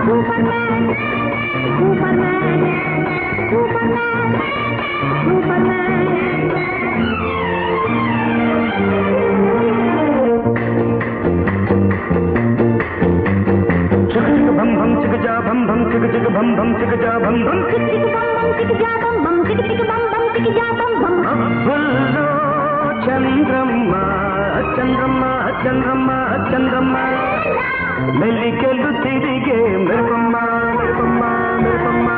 Superman Superman Superman Superman చిగ భం భం చిగజా భం భం చిగ చిగ భం భం చిగజా భం భం చిగ చిగ భం భం చిగజా భం భం చిగ చిగ భం భం చిగజా భం భం అబ్బుల్లో చంద్రమ్మ చంద్రమ్మ చంద్రమ్మ చంద్రమ్మ మెలికెలు తిరిగే మెరుపమ్మ మెరుపమ్మ మెరుపమ్మ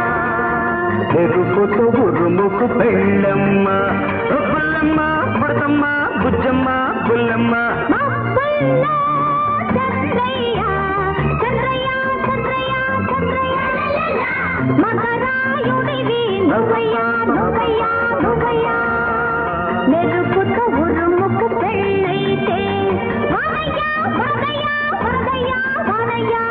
మెరుపుతో ఉరుముకు పెళ్ళమ్మ బుల్లమ్మ బుడతమ్మ బుజ్జమ్మ బుల్లమ్మ చంద్రయ్య చంద్రయ్య చంద్రయ్య చంద్రయ్య మకరాయుడివి నువ్వయ్యా నువ్వయ్యా నువ్వయ్యా మెరుపుతో ఉరుముకు పెళ్ళైతే వానయ్యా వానయ్యా వానయ్యా వానయ్యా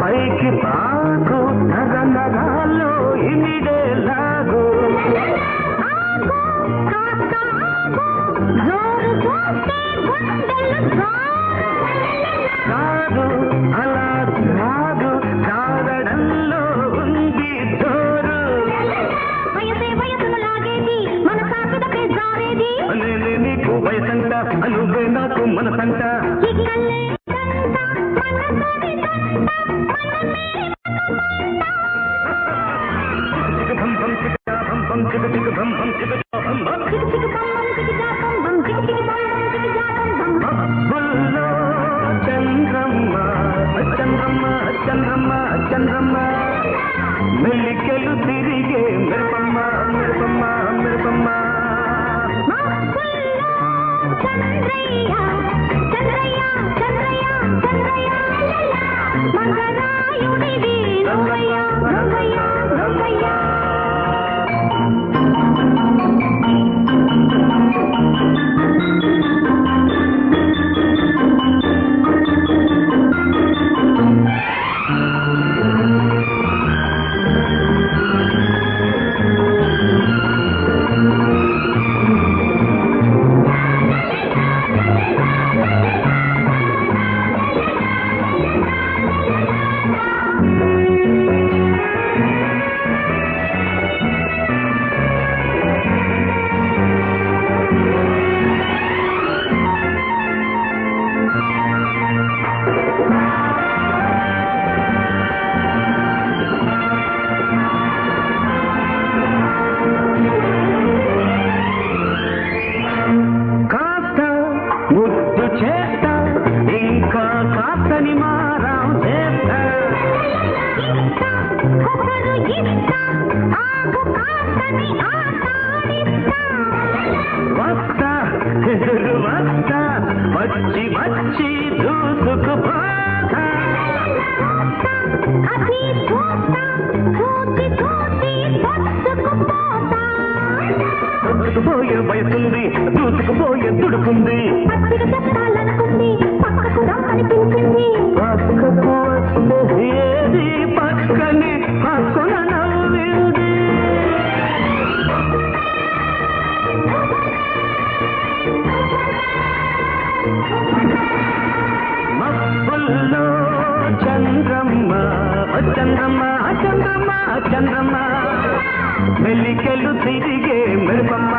పైకి పాకు నగ నగాలో ఇమిడే లాగు కాదు అలా కాదు కారడంలో ఉంది జోరు నేనే నీకు వయసంట నువ్వే నాకు మనసంట చంద్రమ్మ చంద్రమ్మ చంద్రమ్మ చంద్రమ్మ మెల్లికెలు తిరిగే మెరుపమ్మ మెరుపమ్మ మెరుపమ్మ చంద్రయ్య చంద్రయ్య చంద్రయ్య చంద్రయ్య మకరాయుడివి నువ్వయ్యా నువ్వయ్యా నువ్వయ్యా ముద్దు చేస్తా ఇంకా కాస్తని మారాం చేస్తా వస్తా ఎదురు వస్తా వచ్చి వచ్చి దూసుకుపోతా దూసుకుపోయే వయసుంది దూసుకుపోయే తుడుకుంది పక్కకు వస్తే ఏది పక్కని పక్కన నవ్వింది మబ్బుల్లో చంద్రమ్మ చంద్రమ్మ చంద్రమ్మ చంద్రమ్మ మెల్లికెలు తిరిగే మెరుపమ్మ